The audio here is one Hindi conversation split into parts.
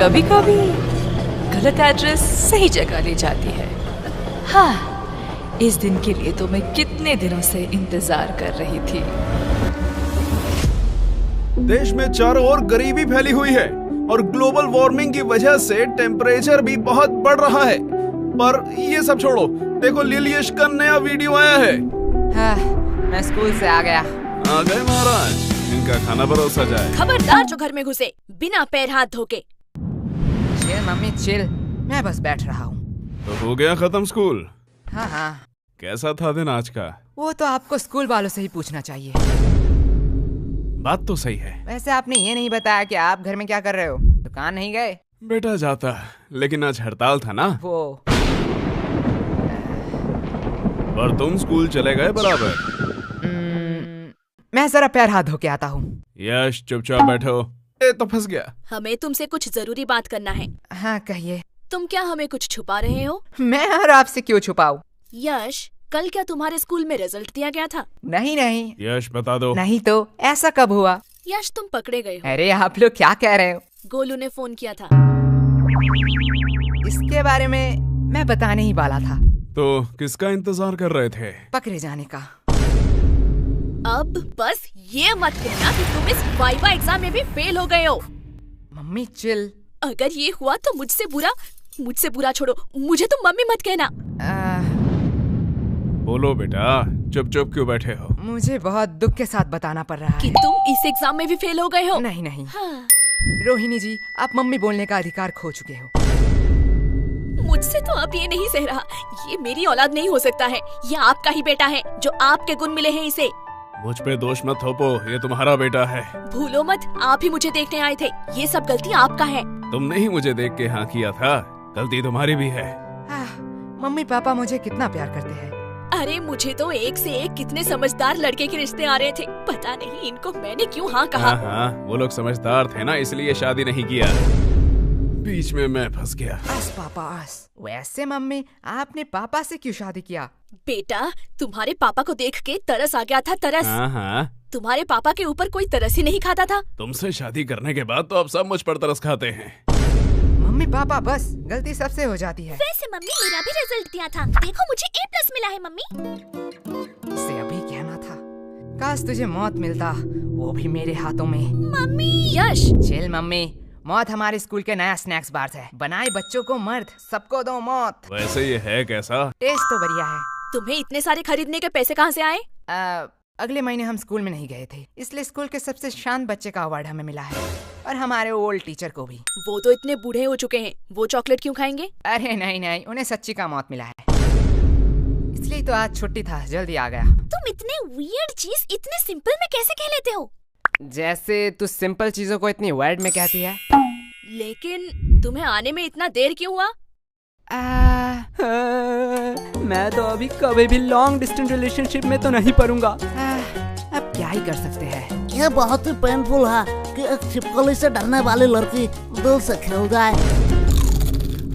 कभी कभी गलत एड्रेस सही जगह ले जाती है। हाँ, इस दिन के लिए तो मैं कितने दिनों से इंतजार कर रही थी। देश में चारों ओर गरीबी फैली हुई है और ग्लोबल वार्मिंग की वजह से टेम्परेचर भी बहुत बढ़ रहा है। पर ये सब छोड़ो, देखो लिलियश का नया वीडियो आया है। हाँ, मैं स्कूल से आ गया। आ गए महाराज, इनका खाना परोसा जाए। खबरदार जो घर में घुसे बिना पैर हाथ धोके। चिल मम्मी चिल, मैं बस बैठ रहा हूँ। तो हो गया खत्म स्कूल? हाँ हाँ। कैसा था दिन आज का? वो तो आपको स्कूल वालों से ही पूछना चाहिए। बात तो सही है। वैसे आपने ये नहीं बताया कि आप घर में क्या कर रहे हो? दुकान नहीं गए? बेटा जाता, लेकिन आज हड़ताल था ना। वो पर तुम स्कूल चले गए बराबर। मैं जरा पैर हाथ धो के आता हूँ। यश चुपचाप बैठो। ए तो फंस गया। हमें तुमसे कुछ जरूरी बात करना है। हाँ कहिए। तुम क्या हमें कुछ छुपा रहे हो? मैं और आपसे क्यों छुपाऊं? यश, कल क्या तुम्हारे स्कूल में रिजल्ट दिया गया था? नहीं नहीं। यश बता दो। नहीं तो ऐसा कब हुआ? यश, तुम पकड़े गए हो। अरे आप लोग क्या कह रहे हो? गोलू ने फोन किया था। इसके बारे में मैं बताने ही वाला था। तो किसका इंतजार कर रहे थे? पकड़े जाने का। अब बस ये मत कहना कि तुम इस वाइवा एग्जाम में भी फेल हो गए हो। Mummy chill. अगर ये हुआ तो मुझसे बुरा छोड़ो, मुझे तुम मम्मी मत कहना। बोलो बेटा, चुप चुप क्यों बैठे हो? मुझे बहुत दुख के साथ बताना पड़ रहा कि है। तुम इस एग्जाम में भी फेल हो गए हो। नहीं नहीं। हाँ। रोहिणी जी, आप मम्मी बोलने का अधिकार खो चुके हो। मुझसे तो अब ये नहीं सह रहा। ये मेरी औलाद नहीं हो सकता है। ये आपका ही बेटा है, जो आपके गुण मिले हैं इसे। मुझ पे दोष मत थोपो, ये तुम्हारा बेटा है। भूलो मत, आप ही मुझे देखने आए थे। ये सब गलती आपका है। तुमने ही मुझे देख के हाँ किया था, गलती तुम्हारी भी है। मम्मी पापा मुझे कितना प्यार करते हैं। अरे मुझे तो एक से एक कितने समझदार लड़के के रिश्ते आ रहे थे। पता नहीं इनको मैंने क्यों हाँ कहा। हाँ, वो लोग समझदार थे ना, इसलिए शादी नहीं किया। बीच में मैं फंस गया। आस पापा आस। वैसे मम्मी, आपने पापा से क्यों शादी किया? बेटा, तुम्हारे पापा को देख के तरस आ गया था, तरस। हाँ। तुम्हारे पापा के ऊपर कोई तरस ही नहीं खाता था। तुमसे शादी करने के बाद तो अब सब मुझ पर तरस खाते हैं। मम्मी पापा बस, गलती सबसे हो जाती है। वैसे मम्मी, मेरा भी रिजल्ट दिया था। देखो मुझे A+ मिला है मम्मी। इसे अभी कहना था। काश तुझे मौत मिलता, वो भी मेरे हाथों में। मम्मी। यश चिल मम्मी, मौत हमारे स्कूल के नया स्नैक्स बार है। बनाए बच्चों को मर्द, सबको दो मौत। वैसे ये है कैसा? टेस्ट तो बढ़िया है। तुम्हें इतने सारे खरीदने के पैसे कहाँ से आए? अगले महीने हम स्कूल में नहीं गए थे, इसलिए स्कूल के सबसे शांत बच्चे का अवार्ड हमें मिला है, और हमारे ओल्ड टीचर को भी। वो तो इतने बूढ़े हो चुके हैं, वो चॉकलेट क्यों खाएंगे? अरे नहीं नहीं, उन्हें सच्ची का मौत मिला है, इसलिए तो आज छुट्टी था, जल्दी आ गया। तुम इतने वियर्ड चीज इतने सिंपल में कैसे कह लेते हो? जैसे तू सिंपल चीजों को इतनी वर्ड में कहती है। लेकिन तुम्हें आने में इतना देर क्यों हुआ? मैं तो अभी कभी भी लॉन्ग डिस्टेंस रिलेशनशिप में तो नहीं पड़ूंगा। अब क्या ही कर सकते हैं। यह बहुत ही पेनफुल है कि एक छिपकली से डरने वाली लड़की दिल से खेल जाए।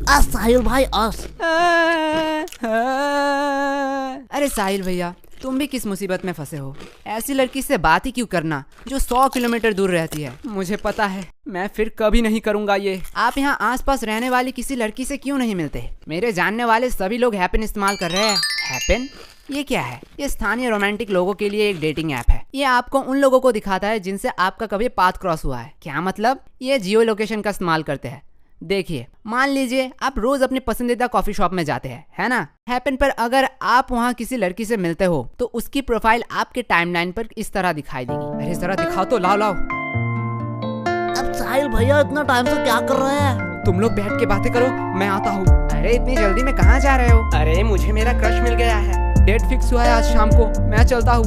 आज साहिल भाई आज। अरे साहिल भैया, तुम भी किस मुसीबत में फंसे हो? ऐसी लड़की से बात ही क्यों करना जो 100 किलोमीटर दूर रहती है। मुझे पता है, मैं फिर कभी नहीं करूंगा ये। आप यहाँ आसपास रहने वाली किसी लड़की से क्यों नहीं मिलते? मेरे जानने वाले सभी लोग हैपन इस्तेमाल कर रहे हैं। हैपन? ये क्या है? ये स्थानीय रोमांटिक लोगों के लिए एक डेटिंग ऐप है। ये आपको उन लोगों को दिखाता है जिनसे आपका कभी पाथ क्रॉस हुआ है। क्या मतलब? ये जियो लोकेशन का इस्तेमाल करते हैं। देखिए, मान लीजिए आप रोज अपने पसंदीदा कॉफी शॉप में जाते हैं, है ना? हैपन पर अगर आप वहाँ किसी लड़की से मिलते हो तो उसकी प्रोफाइल आपके टाइमलाइन पर इस तरह दिखाई देगी। अरे जरा दिखाओ तो, लाओ लाओ। अब साहिल भैया इतना टाइम से क्या कर रहे हैं? तुम लोग बैठ के बातें करो, मैं आता हूँ। अरे इतनी जल्दी में कहाँ जा रहे हो? अरे मुझे मेरा क्रश मिल गया है, डेट फिक्स हुआ है आज शाम को, मैं चलता हूँ।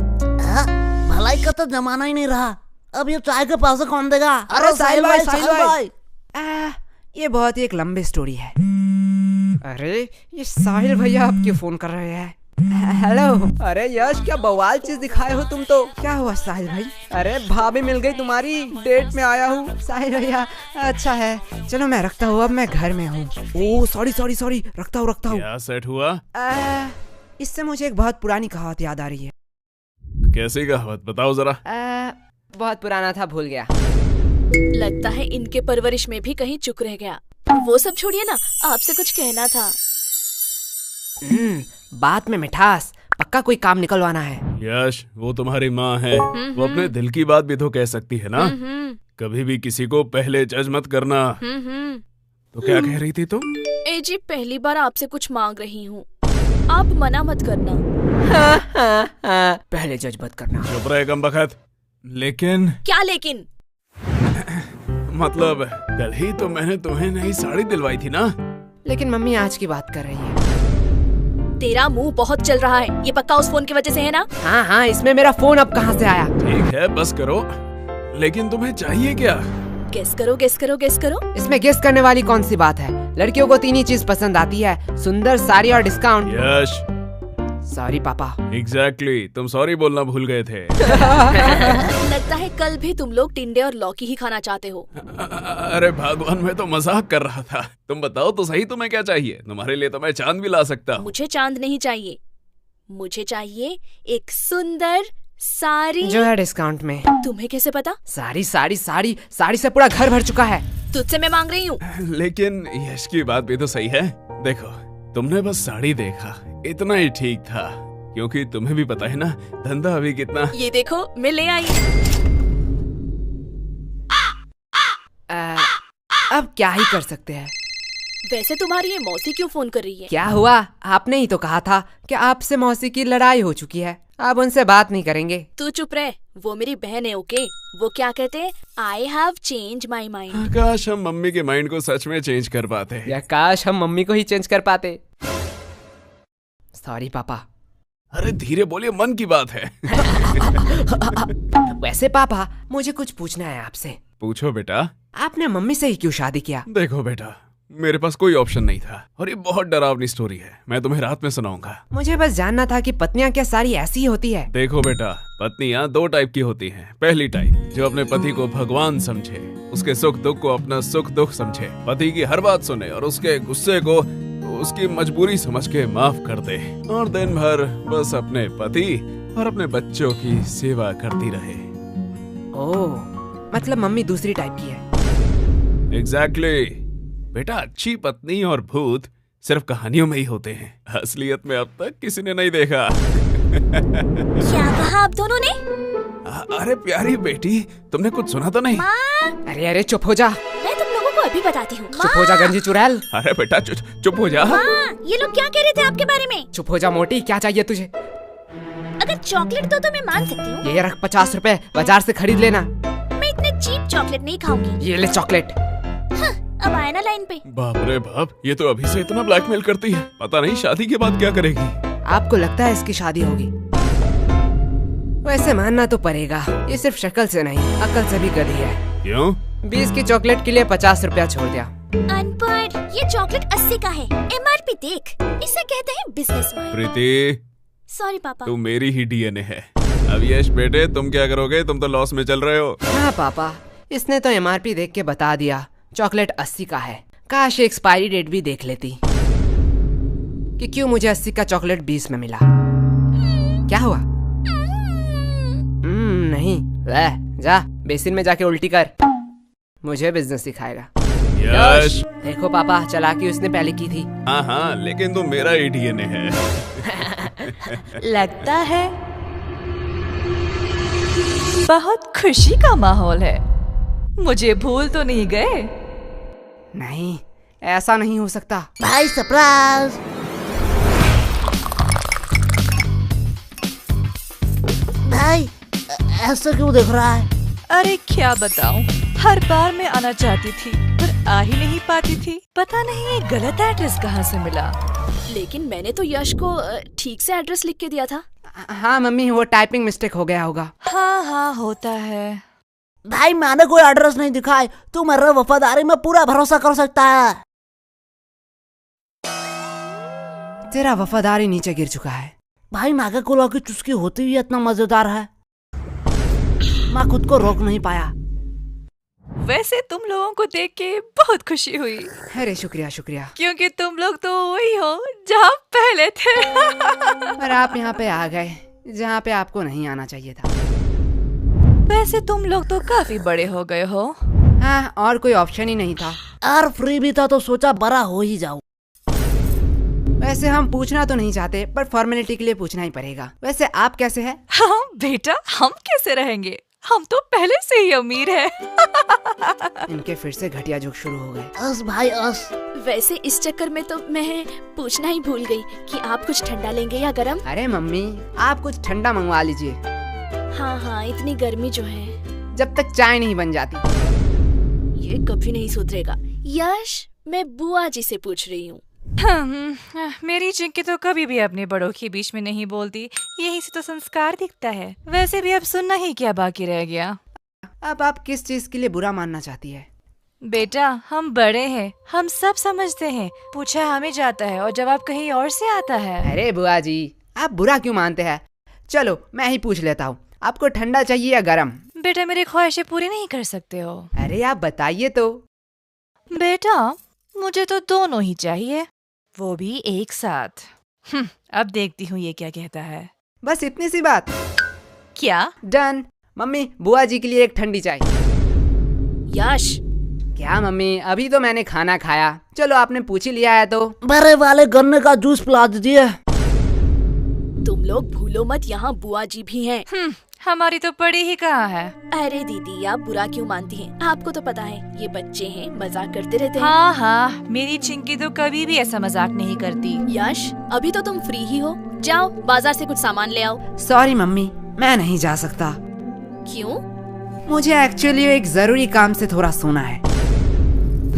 भलाई का तो जमाना ही नहीं रहा, अब ये चाय के पैसे कौन देगा? अरे साहिल भाई, साहिल भाई। ये बहुत ही एक लंबी स्टोरी है। अरे ये साहिल भैया आप क्यों फोन कर रहे हैं? हेलो। अरे यश, क्या बवाल चीज दिखाए हो तुम तो। क्या हुआ साहिल भाई? अरे भाभी मिल गई तुम्हारी, डेट में आया हूँ। साहिल भैया अच्छा है, चलो मैं रखता हूँ, अब मैं घर में हूँ। ओह सॉरी, रखता हूँ। क्या सेट हुआ? इससे मुझे एक बहुत पुरानी कहावत याद आ रही है। कैसी कहावत, बताओ जरा। बहुत पुराना था, भूल गया। लगता है इनके परवरिश में भी कहीं चूक रह गया। वो सब छोड़िए ना, आपसे कुछ कहना था। बात में मिठास, पक्का कोई काम निकलवाना है। यश, वो तुम्हारी माँ है, वो अपने दिल की बात भी तो कह सकती है ना। कभी भी किसी को पहले जज मत करना। तो क्या कह रही थी तुम? ए जी, पहली बार आपसे कुछ मांग रही हूँ, आप मना मत करना। पहले जज मत करना। चुप रहे कमबख्त। लेकिन क्या लेकिन? मतलब कल ही तो मैंने तुम्हें नई साड़ी दिलवाई थी ना। लेकिन मम्मी आज की बात कर रही है। तेरा मुंह बहुत चल रहा है, ये पक्का उस फोन की वजह से है ना? हाँ, इसमें मेरा फोन अब कहाँ से आया? ठीक है, बस करो। लेकिन तुम्हें चाहिए क्या? गेस करो, गेस करो, गेस करो। इसमें गेस करने वाली कौन सी बात है? लड़कियों को 3 ही चीज पसंद आती है, सुंदर, साड़ी और डिस्काउंट। यश, सॉरी पापा। एग्जैक्टली, तुम सॉरी बोलना भूल गए थे। लगता है कल भी तुम लोग टिंडे और लौकी ही खाना चाहते हो। अरे भगवान, मैं तो मजाक कर रहा था। तुम बताओ तो सही, तुम्हें क्या चाहिए? तुम्हारे लिए तो मैं चांद भी ला सकता हूँ। मुझे चांद नहीं चाहिए, मुझे चाहिए एक सुंदर साड़ी जो है डिस्काउंट में। तुम्हें कैसे पता? साड़ी साड़ी साड़ी साड़ी से पूरा घर भर चुका है। तुझसे मैं मांग रही हूँ। लेकिन यश की बात भी तो सही है। देखो, तुमने बस साड़ी देखा, इतना ही ठीक था, क्योंकि तुम्हें भी पता है ना धंधा अभी कितना। ये देखो, मैं ले आई। अब क्या ही कर सकते हैं। वैसे तुम्हारी ये मौसी क्यों फोन कर रही है? क्या हुआ? आपने ही तो कहा था कि आपसे मौसी की लड़ाई हो चुकी है, अब उनसे बात नहीं करेंगे। तू चुप रह, वो मेरी बहन है। ओके, वो क्या कहते हैं, I have change my mind. काश हम मम्मी के माइंड को सच में चेंज कर पाते। या काश हम मम्मी को ही चेंज कर पाते। सॉरी पापा। अरे धीरे बोलिए, मन की बात है। वैसे पापा, मुझे कुछ पूछना है आपसे। पूछो बेटा। आपने मम्मी से ही क्यों शादी किया? देखो बेटा, मेरे पास कोई ऑप्शन नहीं था, और ये बहुत डरावनी स्टोरी है, मैं तुम्हें रात में सुनाऊंगा। मुझे बस जानना था कि पत्नियां क्या सारी ऐसी ही होती है? देखो बेटा, पत्नियां 2 टाइप की होती हैं। पहली टाइप जो अपने पति को भगवान समझे, उसके सुख दुख को अपना सुख दुख समझे, पति की हर बात सुने और उसके गुस्से को उसकी मजबूरी समझ के माफ कर दे, और दिन भर बस अपने पति और अपने बच्चों की सेवा करती रहे। ओह, मतलब मम्मी दूसरी टाइप की है। एग्जैक्टली बेटा, अच्छी पत्नी और भूत सिर्फ कहानियों में ही होते हैं, असलियत में अब तक किसी ने नहीं देखा। क्या कहा आप दोनों ने? अरे प्यारी बेटी, तुमने कुछ सुना तो नहीं? अरे अरे चुप हो जा। मैं तुम लोगों को अभी बताती हूँ। चुप हो जा गंजी चुड़ैल। अरे बेटा चुप हो जा। ये लोग क्या कह रहे थे आपके बारे में? चुप हो जा मोटी, क्या चाहिए तुझे? अगर चॉकलेट दो तो मैं मान सकती हूँ। ये रख 50 रुपए, बाजार से खरीद लेना। मैं इतने चीप चॉकलेट नहीं खाऊंगी। ये ले चॉकलेट। अब आया ना लाइन पे। बाप रे बाप, ये तो अभी से इतना ब्लैकमेल करती है, पता नहीं शादी के बाद क्या करेगी। आपको लगता है इसकी शादी होगी? वैसे मानना तो पड़ेगा, ये सिर्फ शक्ल से नहीं अकल से भी गधी है। क्यों? 20 की चॉकलेट के लिए 50 रुपया छोड़ दिया। अनपढ़, ये चॉकलेट 80 का है, MRP देख, इसे कहते हैं बिजनेस माइंड। प्रीति, सॉरी पापा। तू मेरी ही DNA है। अब यश बेटे, तुम क्या करोगे? तुम तो लॉस में चल रहे हो। हाँ पापा, इसने तो MRP देख के बता दिया, चॉकलेट 80 का है। काश एक्सपायरी डेट भी देख लेती कि क्यों मुझे 80 का चॉकलेट 20 में मिला। क्या हुआ? नहीं, वह जा बेसिन में जाके उल्टी कर, मुझे बिजनेस सिखाएगा। यश, देखो पापा, चालाकी उसने पहले की थी। हाँ, लेकिन तुम मेरा ही DNA है। लगता है बहुत खुशी का माहौल है। मुझे भूल तो नहीं गए? नहीं, ऐसा नहीं हो सकता। भाई सरप्राइज। भाई ऐसा क्यों देख रहा है? अरे क्या बताऊं, हर बार मैं आना चाहती थी पर आ ही नहीं पाती थी। पता नहीं ये गलत एड्रेस कहाँ से मिला। लेकिन मैंने तो यश को ठीक से एड्रेस लिख के दिया था। हाँ मम्मी, वो टाइपिंग मिस्टेक हो गया होगा। हाँ होता है। भाई मैंने कोई एड्रेस नहीं दिखाई, तू मेरे वफादारी में पूरा भरोसा कर सकता है। तेरा वफादारी नीचे गिर चुका है। भाई नागा कोला की चुस्की होती हुई इतना मजेदार है, मैं खुद को रोक नहीं पाया। वैसे तुम लोगों को देख के बहुत खुशी हुई। अरे शुक्रिया शुक्रिया। क्योंकि तुम लोग तो वही हो जहाँ पहले थे। पर आप यहाँ पे आ गए जहाँ पे आपको नहीं आना चाहिए था। वैसे तुम लोग तो काफी बड़े हो गए हो। हाँ, और कोई ऑप्शन ही नहीं था। और फ्री भी था तो सोचा बड़ा हो ही जाऊं। वैसे हम पूछना तो नहीं चाहते, पर फॉर्मेलिटी के लिए पूछना ही पड़ेगा। वैसे आप कैसे हैं? हाँ बेटा, हम कैसे रहेंगे, हम तो पहले से ही अमीर हैं। इनके फिर से घटिया जोक शुरू हो गए। अस भाई अस। वैसे इस चक्कर में तो मैं पूछना ही भूल गई कि आप कुछ ठंडा लेंगे या गरम। अरे मम्मी, आप कुछ ठंडा मंगवा लीजिए। हाँ हाँ, इतनी गर्मी जो है, जब तक चाय नहीं बन जाती। ये कभी नहीं सुधरेगा। यश, मैं बुआ जी से पूछ रही हूँ। मेरी चिंकी तो कभी भी अपने बड़ों के बीच में नहीं बोलती, यही से तो संस्कार दिखता है। वैसे भी अब सुनना ही क्या बाकी रह गया। अब आप किस चीज के लिए बुरा मानना चाहती है? बेटा, हम बड़े हैं, हम सब समझते हैं। पूछा हमें जाता है और जवाब कहीं और से आता है। अरे बुआ जी, आप बुरा क्यों मानते हैं? चलो मैं ही पूछ लेता हूँ, आपको ठंडा चाहिए या गरम? बेटा, मेरी ख्वाहिशें पूरी नहीं कर सकते हो। अरे आप बताइए तो। बेटा, मुझे तो दोनों ही चाहिए, वो भी एक साथ। अब देखती हूँ ये क्या कहता है। बस इतनी सी बात? क्या? डन। मम्मी, बुआ जी के लिए एक ठंडी चाय। यश, क्या मम्मी, अभी तो मैंने खाना खाया। चलो आपने पूछ ही लिया है तो। बड़े वाले गन्ने का जूस पिला दीजिए। तुम लोग भूलो मत, यहाँ बुआ जी भी हैं। हमारी तो पड़ी ही कहाँ है। अरे दीदी, आप बुरा क्यों मानती हैं? आपको तो पता है ये बच्चे हैं, मजाक करते रहते हैं। हाँ हाँ, मेरी चिंकी तो कभी भी ऐसा मजाक नहीं करती। यश, अभी तो तुम फ्री ही हो, जाओ बाजार से कुछ सामान ले आओ। सॉरी मम्मी, मैं नहीं जा सकता। क्यों? मुझे एक्चुअली एक जरूरी काम से थोड़ा सोना है।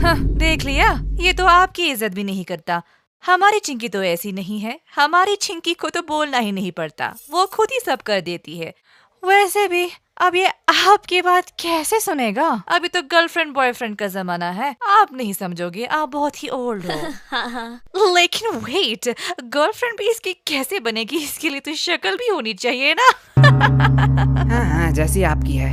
हाँ, देख लिया, ये तो आपकी इज्जत भी नहीं करता। हमारी चिंकी तो ऐसी नहीं है, हमारी चिंकी को तो बोलना ही नहीं पड़ता, वो खुद ही सब कर देती है। वैसे भी अब ये आपकी बात कैसे सुनेगा? अभी तो गर्लफ्रेंड बॉयफ्रेंड का जमाना है, आप नहीं समझोगे, आप बहुत ही ओल्ड हो। हाँ हाँ। लेकिन वेट, गर्लफ्रेंड भी इसकी कैसे बनेगी? इसके लिए तो शक्ल भी होनी चाहिए ना। हाँ हाँ, जैसी आपकी है।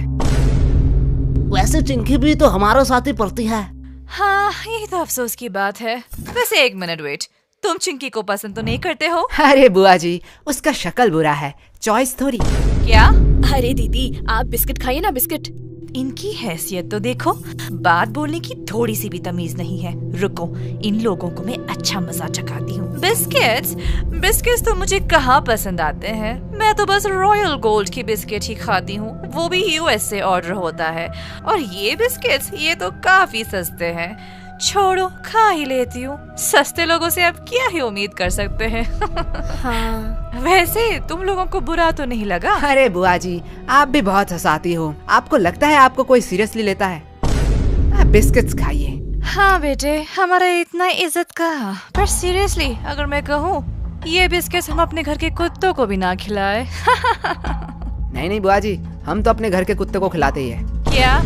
वैसे चिंकी भी तो हमारे साथ ही पढ़ती है। हाँ, यही तो अफसोस की बात है। वैसे एक मिनट वेट, तुम चिंकी को पसंद तो नहीं करते हो? अरे बुआ जी, उसका शक्ल बुरा है, चॉइस थोड़ी। क्या? अरे दीदी, आप बिस्किट खाइए ना, बिस्किट। इनकी हैसियत तो देखो, बात बोलने की थोड़ी सी भी तमीज नहीं है। रुको, इन लोगों को मैं अच्छा मजा चखाती हूँ। बिस्किट्स? बिस्किट्स तो मुझे कहाँ पसंद आते हैं, मैं तो बस रॉयल गोल्ड की बिस्किट ही खाती हूँ, वो भी यूएस से ऑर्डर होता है। और ये बिस्किट्स, ये तो काफी सस्ते हैं। छोड़ो, खा ही लेती हूँ, सस्ते लोगों से अब क्या ही उम्मीद कर सकते हैं। हाँ। वैसे तुम लोगों को बुरा तो नहीं लगा? अरे बुआ जी, आप भी बहुत हंसाती हो। आपको लगता है आपको कोई सीरियसली लेता है? आप बिस्किट्स खाइए। हाँ बेटे, हमारा इतना इज्जत का, पर सीरियसली अगर मैं कहूँ, ये बिस्किट्स हम अपने घर के कुत्तों को भी ना खिलाए। नहीं नहीं बुआ जी, हम तो अपने घर के कुत्ते को खिलाते ही है। क्या?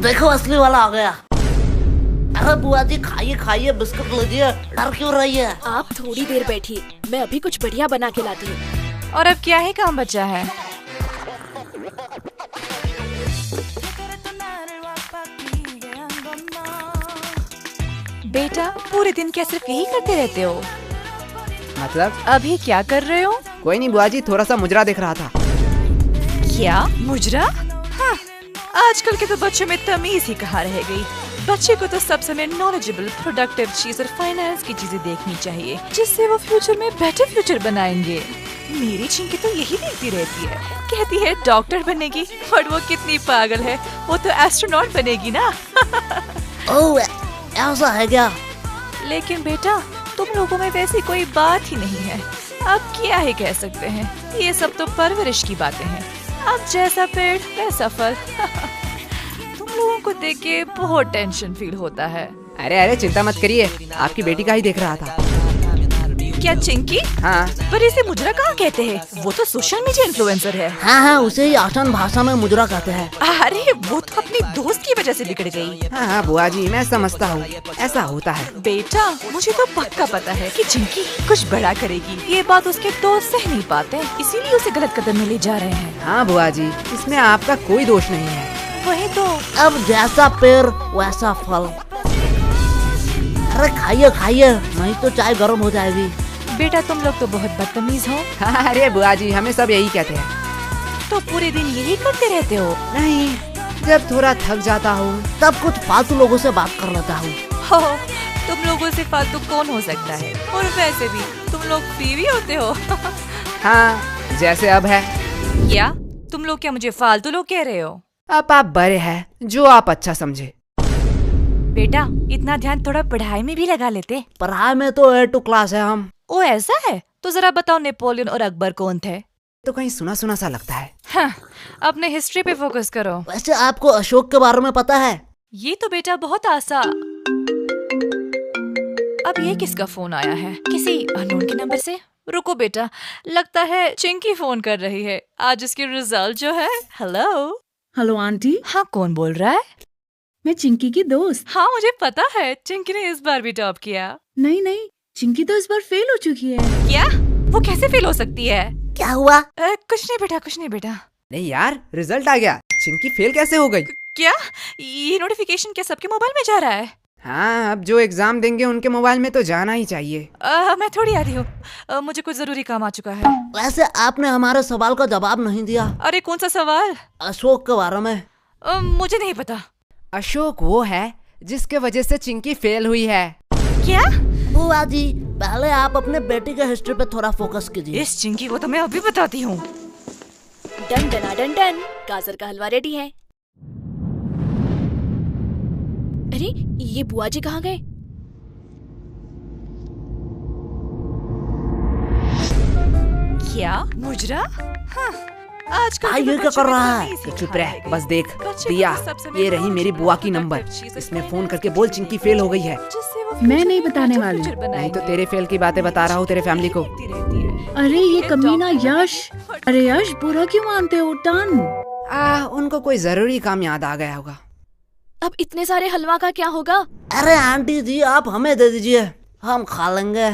देखो असली वाला आ गया। अरे बुआ जी, खाइए खाइए, बिस्कुट लीजिए, डर क्यों रही है? आप थोड़ी देर बैठिए, मैं अभी कुछ बढ़िया बना के लाती हूँ। और अब क्या ही काम बचा है? बेटा, पूरे दिन क्या सिर्फ यही करते रहते हो? मतलब? अभी क्या कर रहे हो? कोई नहीं बुआ जी, थोड़ा सा मुजरा देख रहा था। क्या मुजरा? हाँ, आजकल के तो बच्चों में तमीज ही कहाँ रह गई। बच्चे को तो सब समय नॉलेजेबल, प्रोडक्टिव चीज और फाइनेंस की चीजें देखनी चाहिए, जिससे वो फ्यूचर में बेटर फ्यूचर बनाएंगे। मेरी चिंकी तो यही देखती रहती है, कहती है डॉक्टर बनेगी, और वो कितनी पागल है, वो तो एस्ट्रोनॉट बनेगी ना। ओह, ऐसा है क्या? लेकिन बेटा, तुम लोगों में वैसी कोई बात ही नहीं है, अब क्या ही कह सकते हैं, ये सब तो परवरिश की बातें हैं। अब जैसा पेड़ वैसा फल। तुम लोगों को देख के बहुत टेंशन फील होता है। अरे अरे चिंता मत करिए, आपकी बेटी का ही देख रहा था। क्या चिंकी? हाँ। पर इसे मुजरा कहाँ कहते हैं? वो तो सोशल मीडिया इन्फ्लुएंसर है। हाँ हाँ, उसे ही आसान भाषा में मुजरा कहते हैं। अरे वो तो अपनी दोस्त की वजह से बिगड़ गई। हाँ हाँ बुआ जी, मैं समझता हूँ, ऐसा होता है। बेटा, मुझे तो पक्का पता है कि चिंकी कुछ बड़ा करेगी। ये बात उसके दोस्त सह नहीं पाते, इसीलिए उसे गलत कदम में ले जा रहे हैं। हाँ बुआ जी, इसमें आपका कोई दोष नहीं है। वही तो। अब जैसा पेड़ वैसा फल। अरे खाइए खाइए, नहीं तो चाय गर्म हो जाएगी। बेटा, तुम लोग तो बहुत बदतमीज हो। हाँ, अरे बुआ जी, हमें सब यही कहते हैं। तो पूरे दिन यही करते रहते हो? नहीं, जब थोड़ा थक जाता हूँ तब कुछ फालतू लोगों से बात कर लेता हूँ। हो, तुम लोगों से फालतू कौन हो सकता है? और वैसे भी तुम लोग फ्री भी होते हो। हाँ, जैसे अब है। क्या तुम लोग क्या मुझे फालतू लोग कह रहे हो? अब आप बड़े हैं, जो आप अच्छा समझे। बेटा, इतना ध्यान थोड़ा पढ़ाई में भी लगा लेते। पढ़ाई में तो A2 क्लास है हम। ओ ऐसा है? तो जरा बताओ, नेपोलियन और अकबर कौन थे? तो कहीं सुना सुना सा लगता है। हाँ, अपने हिस्ट्री पे फोकस करो। वैसे आपको अशोक के बारे में पता है? ये तो बेटा बहुत आसान। अब ये किसका फोन आया है? किसी अननोन के नंबर से? रुको बेटा, लगता है चिंकी फोन कर रही है। आज इसके रिजल्ट जो है। हेलो हेलो आंटी, हाँ, कौन बोल रहा है? मैं चिंकी की दोस्त। हाँ, मुझे पता है चिंकी ने इस बार भी टॉप किया। नहीं, चिंकी तो इस बार फेल हो चुकी है। क्या? वो कैसे फेल हो सकती है? क्या हुआ? कुछ नहीं बेटा। नहीं यार, रिजल्ट आ गया। चिंकी फेल कैसे हो गई? क्या? ये नोटिफिकेशन क्या सबके मोबाइल में जा रहा है? हाँ, अब जो एग्जाम देंगे उनके मोबाइल में तो जाना ही चाहिए। मैं थोड़ी आ रही हूँ। मुझे कुछ जरूरी काम आ चुका है। वैसे आपने हमारे सवाल का जवाब नहीं दिया। अरे कौन सा सवाल? अशोक के बारे में। मुझे नहीं पता। अशोक वो है जिसके वजह से चिंकी फेल हुई है। क्या? बुआ जी, पहले आप अपने बेटी के हिस्ट्री पे थोड़ा फोकस कीजिए। इस चिंकी को तो मैं अभी बताती हूँ। डन डना डन डन, गाजर का हलवा रेडी है। अरे ये बुआ जी कहाँ गए? क्या? मुजरा? हाँ, आजकल के ये तो क्या बच्चों कर में रहा तो है? नहीं तो सिखा चुप रह, है। बस देख। बच्चे दिया, को सब समय ये रही मेरी बुआ की नंबर। इसमें फोन करके बोल चिंकी फेल हो गई है। जिससे वो मैं future नहीं में बताने better वाली। future नहीं बनाएंगे। तो तेरे फेल की बातें बता रहा हूँ तेरे फैमिली को। देखती रहती है। अरे ये कमीना यश। अरे यश, बुरा क्यों मानते हो? टन। उनको कोई जरूरी काम याद आ गया होगा। अब इतने सारे हलवा का क्या होगा? अरे आंटी जी, आप हमें दे दीजिए, हम खा लेंगे।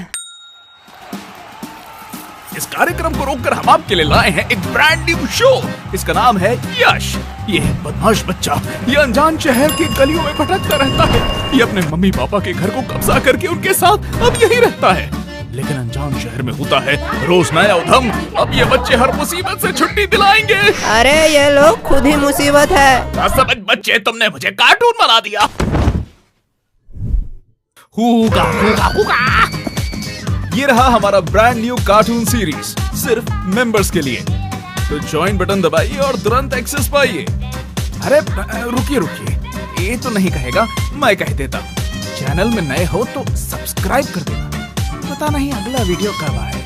इस कार्यक्रम को रोककर हम आपके लिए लाए हैं एक ब्रांड न्यू शो। इसका नाम है यश। ये बदमाश बच्चा ये अनजान शहर की गलियों में भटकता रहता है। ये अपने मम्मी पापा के घर को कब्जा करके उनके साथ अब यही रहता है। लेकिन अनजान शहर में होता है रोज नया उधम। अब ये बच्चे हर मुसीबत से छुट्टी दिलाएंगे। अरे ये लोग खुद ही मुसीबत है। समझ बच्चे, तुमने मुझे कार्टून बना दिया। हुगा हुगा हुगा। ये रहा हमारा ब्रांड न्यू कार्टून सीरीज, सिर्फ मेंबर्स के लिए। तो ज्वाइन बटन दबाइए और तुरंत एक्सेस पाइए। अरे रुकिए, ये तो नहीं कहेगा, मैं कह देता। चैनल में नए हो तो सब्सक्राइब कर देना। पता नहीं अगला वीडियो कब आए।